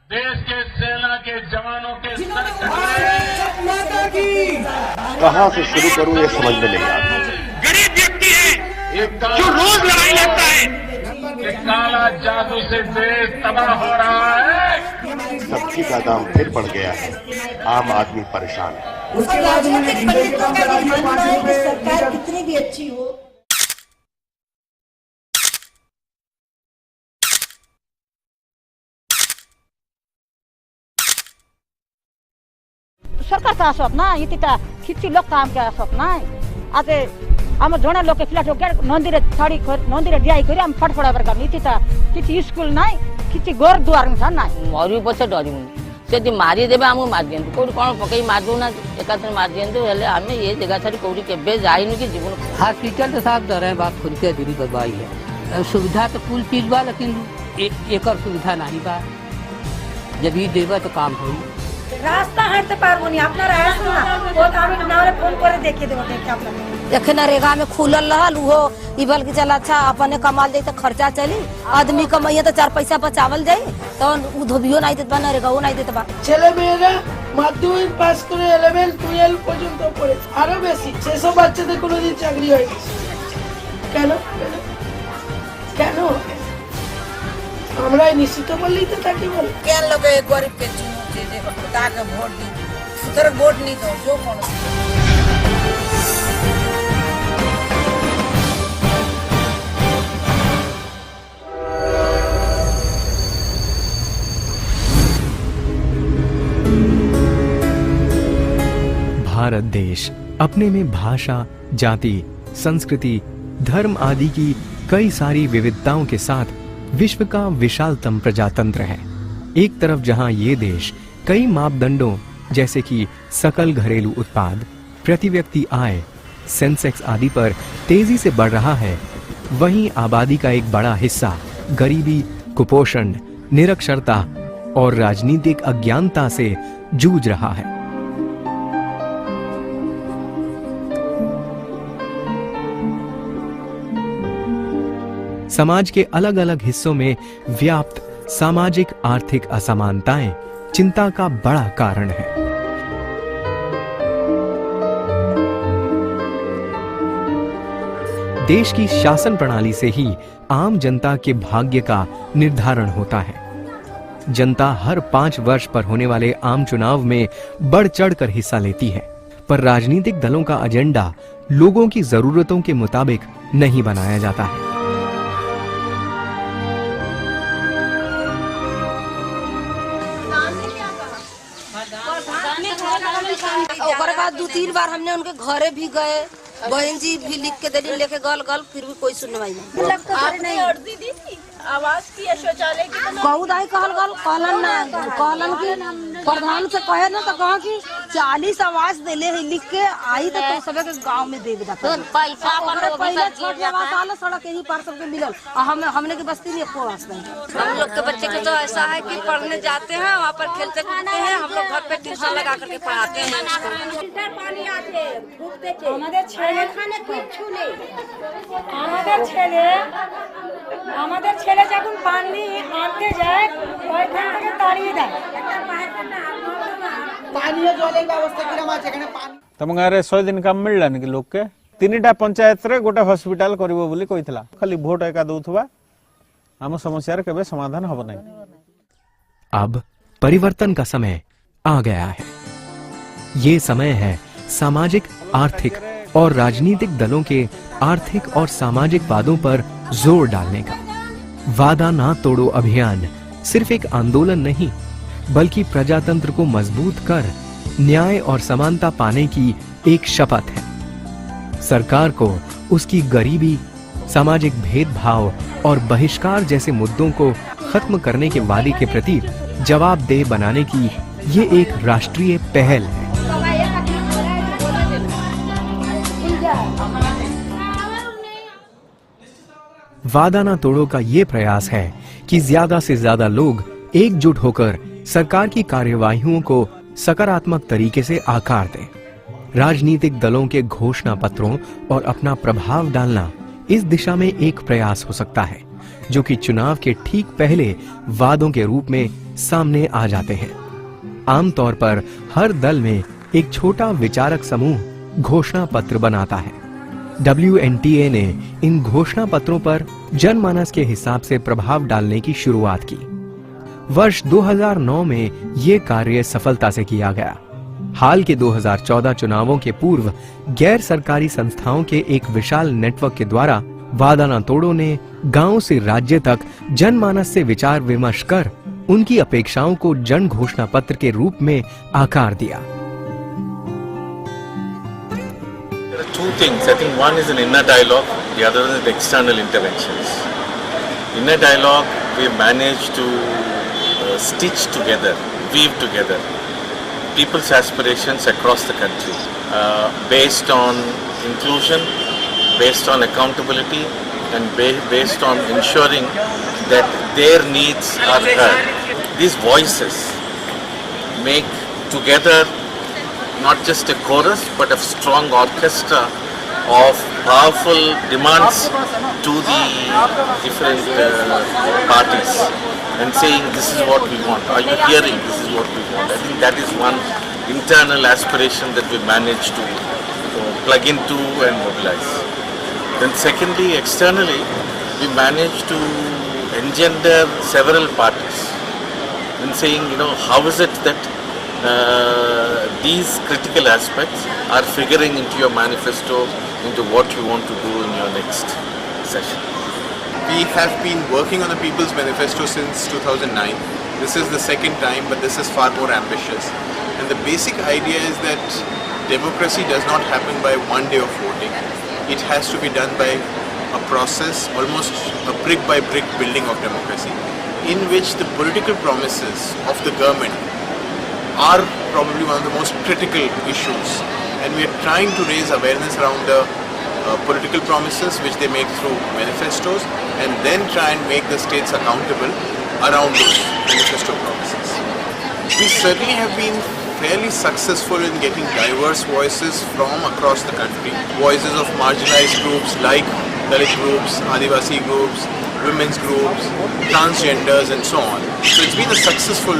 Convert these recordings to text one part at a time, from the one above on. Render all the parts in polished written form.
देश के सेना के जवानों के कहां से शुरू करूं ये समझ में नहीं आता। गरीब व्यक्ति है जो रोज लड़ाई लड़ता है। काला जादू से देश तबाह हो रहा है। सब्जी का दाम फिर बढ़ गया है, आम आदमी परेशान है। उसके बाद सरकार कितनी भी अच्छी हो, सरकार तो आसत ना इतिटा किछि लोक काम के आसत ना आते हम जणे लोक के फ्लैट के नंदीरे छाड़ी नंदीरे डियाई करी हम फटफड़ा पर काम इतिटा किछि स्कूल नाही किछि घर दुआर न ना मरी पछे डरिमुनी सेति मारी देबे हम मार दियंतु कोड कोन पकई मार दउ ना एकातर मार दियंतु हेले हमें ये जगह छाड़ी कोडी केबे जाइनु कि जीवन हॉस्पिटल तो साफ दर है बात खुद के दूरी करवाई है। सुविधा तो कुल चीज बा लेकिन एकर सुविधा नहीं बा। जब ये देबा तो काम होई। रास्ता हांटते पारबो नहीं अपना रहा सुना वो हम नारे फोन करे देखे देबो के क्या देखे नरेगा में खुलल रहल हो ई बल के चल अच्छा अपने कमाल जाई तो खर्चा चली आदमी कमाइए तो 4 पैसा बचावल जाई तो उ धोबियो नहीं देत बा नरेगा नहीं देत बा। ছেলে মেয়েরা মাধ্যমিক পাস করে 11 12 পর্যন্ত পড়ে আরো বেশি সেসব বাচ্চাদের কোনোদিন চাকরি হয় কেন কেন আমরা নিশ্চিত বললেই তো তাকে বল কেন লোকে গরিব के चुनो दे ताके वोट दी उधर वोट नहीं दो जो कौन भारत देश अपने में भाषा, जाति, संस्कृति, धर्म आदि की कई सारी विविधताओं के साथ विश्व का विशालतम प्रजातंत्र है। एक तरफ जहां ये देश कई मापदंडों जैसे कि सकल घरेलू उत्पाद, प्रति व्यक्ति आय, सेंसेक्स आदि पर तेजी से बढ़ रहा है, वहीं आबादी का एक बड़ा हिस्सा गरीबी, कुपोषण, निरक्षरता और राजनीतिक अज्ञानता से जूझ रहा है। समाज के अलग अलग हिस्सों में व्याप्त सामाजिक आर्थिक असमानताएं चिंता का बड़ा कारण है। देश की शासन प्रणाली से ही आम जनता के भाग्य का निर्धारण होता है। जनता हर 5 वर्ष पर होने वाले आम चुनाव में बढ़ चढ़कर हिस्सा लेती है, पर राजनीतिक दलों का एजेंडा लोगों की जरूरतों के मुताबिक नहीं बनाया जाता है। ओकर बाद 2-3 बार हमने उनके घरे भी गए, बहन जी भी लिख के देली लेके गल फिर भी कोई सुनवाई नहीं। अर्जी दी थी आवास की या शौचालय की कहू दाई कहलन कि प्रधान से कहे ना तो कहा कि 40 आवास देले है लिख के आई तो सबे के गांव में दे देता पैसा पहले छोटे आवास आला सड़क यही पार सबके मिलल हमने की बस्ती में एको आवास नहीं। हम लोग के बच्चे को तो ऐसा है कि पढ़ने जाते हैं वहाँ पर खेलते कूदते हैं, हम लोग घर पे ट्यूशन लगा करके पढ़ाते हैं। फिल्टर पानी आते हमारे ছেলে খানে কিচ্ছু নেই, আমাদের ছেলে যখন পানি আনতে যায় ওইখান থেকে তাড়িয়ে দেয়। পানীয় জলের ব্যবস্থা কিরকম আছে এখানে পানি तम गाँव 100 दिन काम मिललान कि लोग के 3टा पंचायत रे गोटे हॉस्पिटल करिवो बोली कहितला, खाली वोट एका दउथबा हम समस्या रे केबे समाधान हबो नै। अब परिवर्तन का समय आ गया है। ये समय है सामाजिक, आर्थिक और राजनीतिक दलों के आर्थिक और सामाजिक वादों पर जोर डालने का। वादा ना तोड़ो अभियान सिर्फ एक आंदोलन नहीं, बल्कि प्रजातंत्र को मजबूत कर न्याय और समानता पाने की एक शपथ है। सरकार को उसकी गरीबी, सामाजिक भेदभाव और बहिष्कार जैसे मुद्दों को खत्म करने के वादे के प्रति जवाबदेह बनाने की ये एक राष्ट्रीय पहल है। वादा ना तोड़ो का ये प्रयास है कि ज्यादा से ज्यादा लोग एकजुट होकर सरकार की कार्यवाहियों को सकारात्मक तरीके से आकार दें। राजनीतिक दलों के घोषणा पत्रों और अपना प्रभाव डालना इस दिशा में एक प्रयास हो सकता है, जो कि चुनाव के ठीक पहले वादों के रूप में सामने आ जाते हैं। आमतौर पर हर दल में एक छोटा विचारक समूह घोषणा पत्र बनाता है। WNTA ने इन घोषणा पत्रों पर जनमानस के हिसाब से प्रभाव डालने की शुरुआत की। वर्ष 2009 में ये कार्य सफलता से किया गया। हाल के 2014 चुनावों के पूर्व गैर सरकारी संस्थाओं के एक विशाल नेटवर्क के द्वारा वादा ना तोड़ो ने गांव से राज्य तक जनमानस से विचार विमर्श कर उनकी अपेक्षाओं को जन घोषणा पत्र के रूप में आकार दिया। There are two things. I think one is an inner dialogue, the other is external interventions. Inner dialogue, we managed to stitch together, weave together people's aspirations across the country, based on inclusion, based on accountability, and based on ensuring that their needs are heard. These voices make together not just a chorus but a strong orchestra of powerful demands to the different parties and saying this is what we want. Are you hearing this is what we want? I think that is one internal aspiration that we managed to plug into and mobilize. Then secondly, externally, we managed to engender several parties and saying, how is it that these critical aspects are figuring into your manifesto, into what you want to do in your next session. We have been working on the People's Manifesto since 2009. This is the second time, but this is far more ambitious. And the basic idea is that democracy does not happen by one day of voting. It has to be done by a process, almost a brick by brick building of democracy, in which the political promises of the government are probably one of the most critical issues. And we are trying to raise awareness around the political promises which they make through manifestos, and then try and make the states accountable around those manifesto promises. We certainly have been fairly successful in getting diverse voices from across the country. Voices of marginalized groups like Dalit groups, Adivasi groups, women's groups, transgenders and so on. So it's been a successful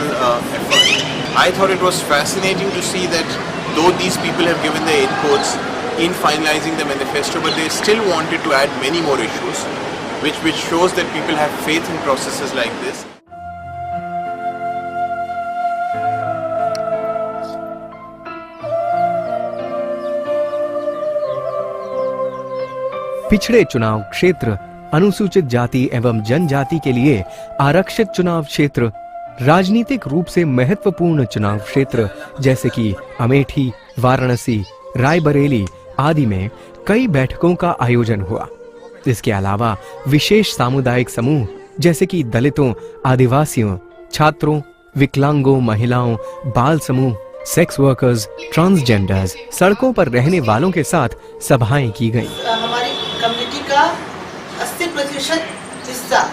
effort. I thought it was fascinating to see that though these people have given their inputs in finalizing the manifesto, but they still wanted to add many more issues, which shows that people have faith in processes like this. पिछड़े चुनाव क्षेत्र, अनुसूचित जाति एवं जनजाति के लिए आरक्षित चुनाव क्षेत्र, राजनीतिक रूप से महत्वपूर्ण चुनाव क्षेत्र जैसे कि अमेठी, वाराणसी, रायबरेली आदि में कई बैठकों का आयोजन हुआ। इसके अलावा विशेष सामुदायिक समूह जैसे कि दलितों, आदिवासियों, छात्रों, विकलांगों, महिलाओं, बाल समूह, सेक्स वर्कर्स, ट्रांसजेंडर्स, सड़कों पर रहने वालों के साथ सभाएं की गईं। हमारी कम्युनिटी का 80% हिस्सा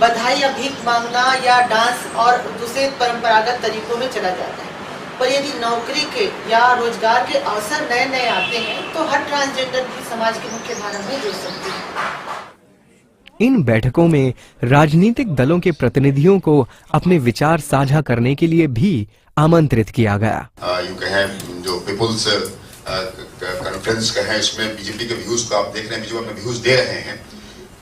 बधाई या भीख मांगना या डांस और दूसरे परंपरागत तरीकों में चला जाता है। पर यदि नौकरी के या रोजगार के अवसर नए नए आते हैं तो हर ट्रांसजेंडर भी समाज की मुख्य धारा में जुड़ सकते हैं। इन बैठकों में राजनीतिक दलों के प्रतिनिधियों को अपने विचार साझा करने के लिए भी आमंत्रित किया गया। यूं कहें जो पीपुल्स कॉन्फ्रेंस का है, इसमें बीजेपी के व्यूज को आप देख रहे हैं, बीजेपी अपने व्यूज दे रहे हैं,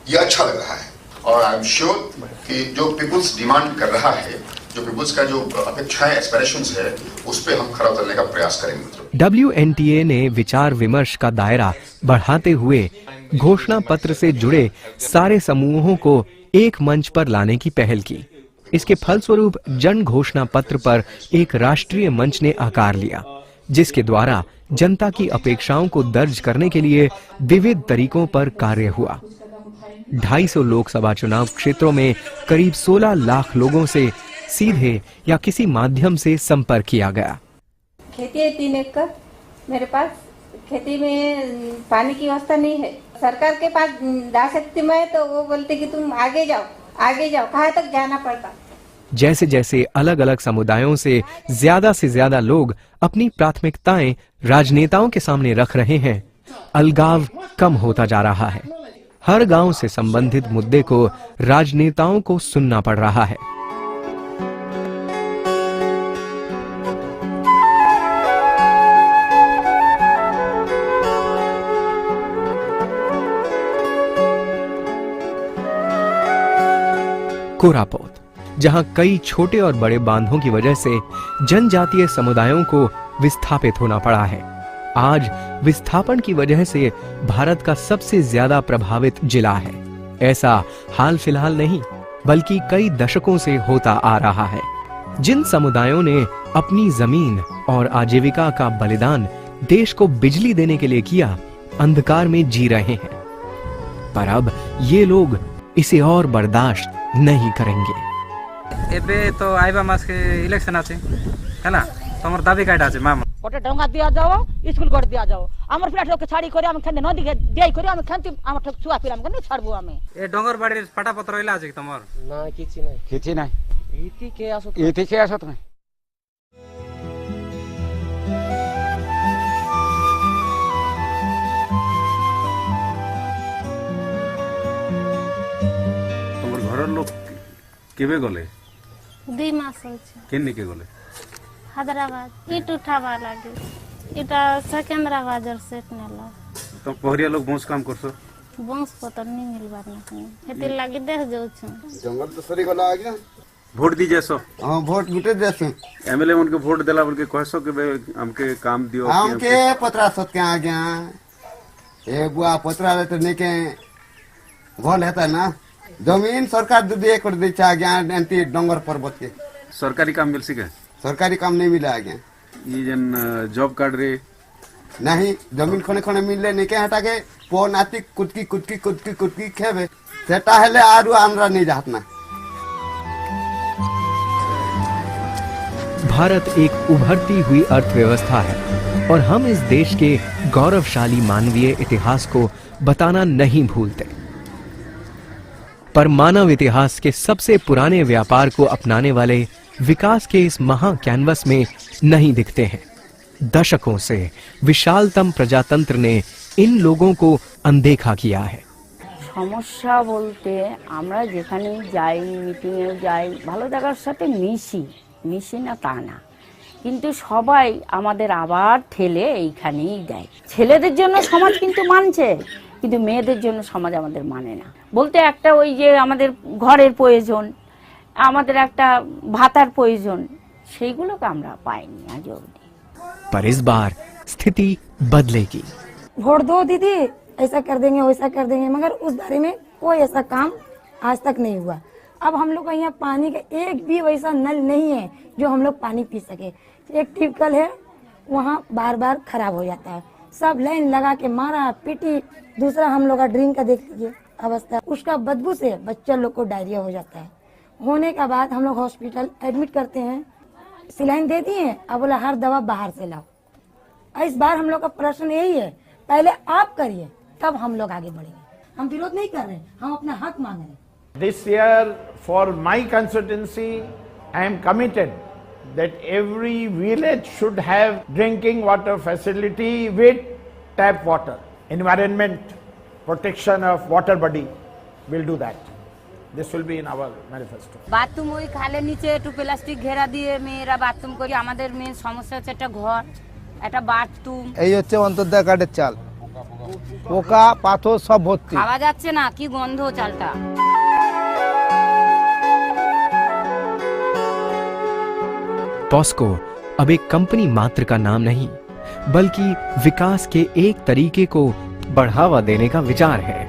ये अच्छा लग रहा है। और आई एम श्योर कि जो पीपुल्स डिमांड कर रहा है, जो पीपुल्स का जो अपेक्षाएं, एस्पिरेशंस है, उस पे हम खरा उतरने का प्रयास करेंगे। WNTA ने विचार विमर्श का दायरा बढ़ाते हुए घोषणा पत्र से जुड़े सारे समूहों को एक मंच पर लाने की पहल की। इसके फलस्वरूप जन घोषणा पत्र पर एक राष्ट्रीय मंच ने आकार लिया, जिसके द्वारा जनता की अपेक्षाओं को दर्ज करने के लिए विविध तरीकों पर कार्य हुआ। 250 लोकसभा चुनाव क्षेत्रों में करीब 16 लाख लोगों से सीधे या किसी माध्यम से संपर्क किया गया। खेती है 3 एकड़, मेरे पास खेती में पानी की व्यवस्था नहीं है। सरकार के पास जा सकती मैं, तो वो बोलते कि तुम आगे जाओ, कहाँ तक जाना पड़ता। जैसे जैसे अलग अलग समुदायों से ज्यादा लोग अपनी प्राथमिकताएं राजनेताओं के सामने रख रहे हैं, अलगाव कम होता जा रहा है। हर गांव से संबंधित मुद्दे को राजनेताओं को सुनना पड़ रहा है। कोरापुट, जहां कई छोटे और बड़े बांधों की वजह से जनजातीय समुदायों को विस्थापित होना पड़ा है, आज विस्थापन की वजह से भारत का सबसे ज्यादा प्रभावित जिला है। ऐसा हाल फिलहाल नहीं बल्कि कई दशकों से होता आ रहा है। जिन समुदायों ने अपनी जमीन और आजीविका का बलिदान देश को बिजली देने के लिए किया, अंधकार में जी रहे हैं, पर अब ये लोग इसे और बर्दाश्त नहीं करेंगे। एबे तो आइबा मास के इलेक्शन आछे है ना, तमर दाबी काटा আছে मामा ओटे डंगा दिया जाओ, स्कूल कर दिया जाओ, हमर फ्लैट लोग के छाड़ी करे हम खंदे नदी के देई करे हम खंती हम ठक छुआ पिला हम नहीं छाड़बो हमें। ए डंगर बाड़ी पाटा पत्र हइला আছে तमर ना किछि নাই इति के आसत নাই। घर लोग केबे गले 2 मास होছে केने के गले हैदराबाद इट उठावा लागे इटा सेकेंद्राबाद और सेट नेला तो पहरिया लोग बंस काम करसो बंस पतर नहीं मिलबार ना हेते लागे देख जाउ छ जंगल तो सरी गला आ गया वोट दी जैसो। हां वोट गुटे देसो एमएलए उनके वोट देला बोल के कहसो के हमके काम दियो हमके पत्रा सत के आ गया ए बुआ पत्रा ले तो ने के भल हेता ना जमीन सरकार दे दे कर दे चा गया एंटी डंगर पर्वत के सरकारी काम मिल सके सरकारी काम नहीं मिला आगे ये जन जॉब कार्ड रे नहीं जमीन खने खने मिलले नहीं के हटा के पो नाती कुटकी खेबे सेटा हेले आरु आंध्रा नहीं जात ना। भारत एक उभरती हुई अर्थव्यवस्था है और हम इस देश के गौरवशाली मानवीय इतिहास को बताना नहीं भूलते, पर मानव इतिहास के सबसे पुराने व्यापार को अपनाने वाले विकास के इस महा कैनवस में नहीं दिखते हैं। दशकों से विशालतम प्रजातंत्र ने इन लोगों को अनदेखा किया है। সমস্যা বলতে আমরা যেখানে যাই, মিটিংয়ে যাই, ভালো জায়গার সাথে মিশি না তা না, কিন্তু সবাই আমাদের আবার ঠেলে এইখানেই দেয়। ছেলেদের জন্য সমাজ কিন্তু মানছে, কিন্তু মেয়েদের জন্য সমাজ আমাদের মানে না। বলতে একটা ওই যে আমাদের ঘরের প্রয়োজন, আমাদের একটা ভাতার প্রয়োজন, সেইগুলোকে আমরা পাইনি আজ অবধি। पर इस बार स्थिति बदलेगी। वोट दो दीदी, ऐसा कर देंगे वैसा कर देंगे, मगर उस बारे में कोई ऐसा काम आज तक नहीं हुआ। अब हम लोग का यहाँ पानी का एक भी वैसा नल नहीं है जो हम लोग पानी पी सके। एक ट्यूबवेल है, वहाँ बार बार खराब हो जाता है, सब लाइन लगा के मारा पीटी। दूसरा हम लोग का ड्रिंक का देख लीजिए अवस्था, उसका बदबू से बच्चा लोग को डायरिया हो जाता है। होने का बाद हम लोग हॉस्पिटल एडमिट करते हैं, सिलाइन दे दिए, अब बोला हर दवा बाहर से लाओ। इस बार हम लोग का प्रश्न यही है, पहले आप करिए तब हम लोग आगे बढ़ेंगे। हम विरोध नहीं कर रहे, हम अपना हक मांग रहे हैं। This year, for my constituency, I am committed that every village should have drinking water facility with tap water. Environment protection of water body will do that. This will be in our manifesto. Bathroom ওই খালের নিচে একটু plastic ঘেরা দিয়ে মেয়েরা bathroom করি। আমাদের main সমস্যা হচ্ছে একটা ঘর, একটা বাথরুম। এই হচ্ছে অন্তর্দা কাঠের চাল, পোকা পাথর সব ভর্তি, খাওয়া যাচ্ছে না, কি গন্ধ চালটা। पॉस्को अब एक कंपनी मात्र का नाम नहीं, बल्कि विकास के एक तरीके को बढ़ावा देने का विचार है।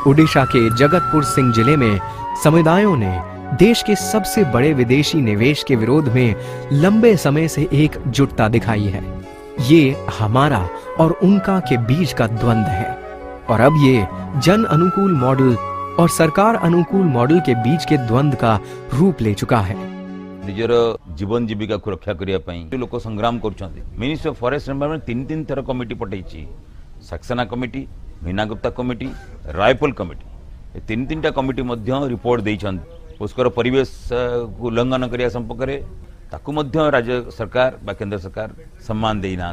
ओडिशा के जगतपुर सिंह जिले में समुदायों ने देश के सबसे बड़े विदेशी निवेश के विरोध में लंबे समय से एकजुटता दिखाई है। ये हमारा और उनका के बीच का द्वंद्व है और अब ये जन अनुकूल मॉडल और सरकार अनुकूल मॉडल के बीच के द्वंद्व का रूप ले चुका है। निजर जीवन जीविका को रक्षा करने लोक संग्राम कर मिनिस्ट्री ऑफ फॉरेस्ट एनवायरनमेंट 3 थर कमिटी पठाई, Saxena committee, Meena Gupta committee, Raipol committee, 3 committee report देइछन। पुष्कर परिवेश को उल्लंघन करिया संपर्क में ताकू राज्य सरकार बा केंद्र सरकार सम्मान देना।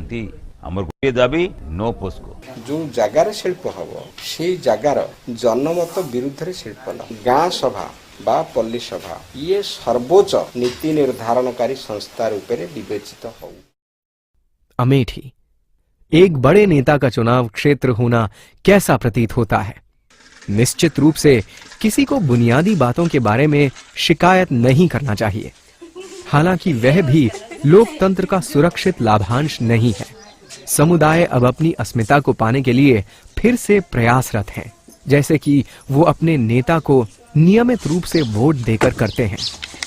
आमर गोटे दाबी नो पोस्को जो जगार शिल्प हम से जगार जनमत विरुद्ध शिल्प न गाँ सभा बा पल्ली सभा ये सर्वोच्च नीति निर्धारणकारी संस्था रूप में विवेचित हो। अमेठी एक बड़े नेता का चुनाव क्षेत्र होना कैसा प्रतीत होता है? निश्चित रूप से किसी को बुनियादी बातों के बारे में शिकायत नहीं करना चाहिए। हालांकि वह भी लोकतंत्र का सुरक्षित लाभांश नहीं है। समुदाय अब अपनी अस्मिता को पाने के लिए फिर से प्रयासरत हैं, जैसे कि वो अपने नेता को नियमित रूप से वोट देकर करते हैं।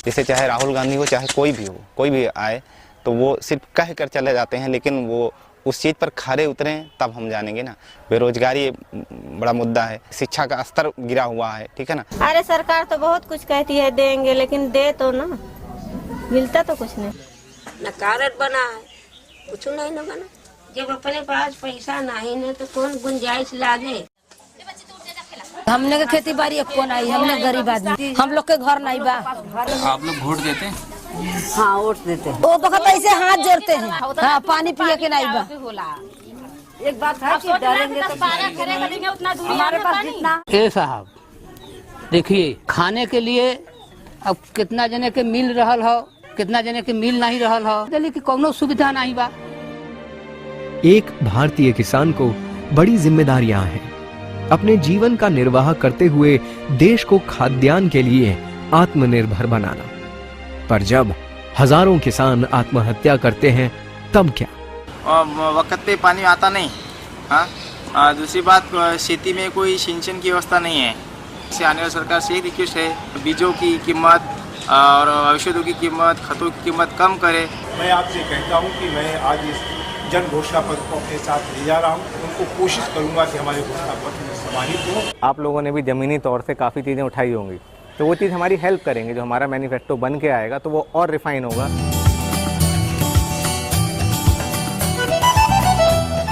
जैसे चाहे राहुल गांधी हो, चाहे कोई भी हो, कोई भी आए तो वो सिर्फ कह कर चले जाते हैं, लेकिन वो उस चीज पर खड़े उतरे तब हम जानेंगे ना। बेरोजगारी बड़ा मुद्दा है, शिक्षा का स्तर गिरा हुआ है, ठीक है ना। अरे सरकार तो बहुत कुछ कहती है देंगे, लेकिन दे तो ना, मिलता तो कुछ नहीं। न कार्ड बना है, कुछ नहीं न बना। जब अपने पास पैसा नहीं है तो कौन गुंजाइश लागे। हमने के खेती बाड़ी कौन आई, हमने गरीब आदमी, हम लोग के घर नहीं बा। आप लोग वोट देते हैं? हाँ वोट देते हैं। वो बखत ऐसे हाथ जोड़ते हैं, हाँ पानी पिए के नहीं बा। एक बात है कि डरेंगे तो उतना दूरी हमारे पास जितना। ए साहब देखिए, खाने के लिए अब कितना जने के मिल रहल हो, कितना जने के मिल नहीं रहल हो, दिल्ली की कोनो सुविधा नहीं बा। एक भारतीय किसान को बड़ी जिम्मेदारियां हैं। अपने जीवन का निर्वाह करते हुए देश को खाद्यान्न के लिए आत्मनिर्भर बनाना। पर जब हजारों किसान आत्महत्या करते हैं तब क्या? वक्त पे पानी आता नहीं। हाँ, दूसरी बात, खेती में कोई सिंचन की व्यवस्था नहीं है। इससे आने वाली सरकार से एक रिक्वेस्ट है, बीजों की कीमत और औषधों की कीमत, खतों की कीमत कम करे। मैं आपसे कहता हूँ कि मैं आज इस जन घोषणा पत्र को अपने साथ ले जा रहा हूँ। उनको कोशिश करूँगा कि हमारे घोषणा पत्र में समाहित हो। आप लोगों ने भी ज़मीनी तौर से काफ़ी चीज़ें उठाई होंगी, तो वो चीज़ हमारी हेल्प करेंगे। जो हमारा मैनिफेस्टो बन के आएगा तो वो और रिफाइन होगा।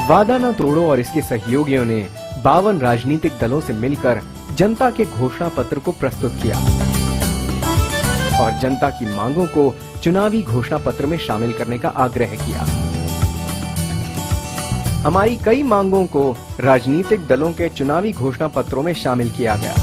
वादा न तोड़ो और इसके सहयोगियों ने 52 राजनीतिक दलों से मिलकर जनता के घोषणा पत्र को प्रस्तुत किया और जनता की मांगों को चुनावी घोषणा पत्र में शामिल करने का आग्रह किया। हमारी कई मांगों को राजनीतिक दलों के चुनावी घोषणा पत्रों में शामिल किया गया।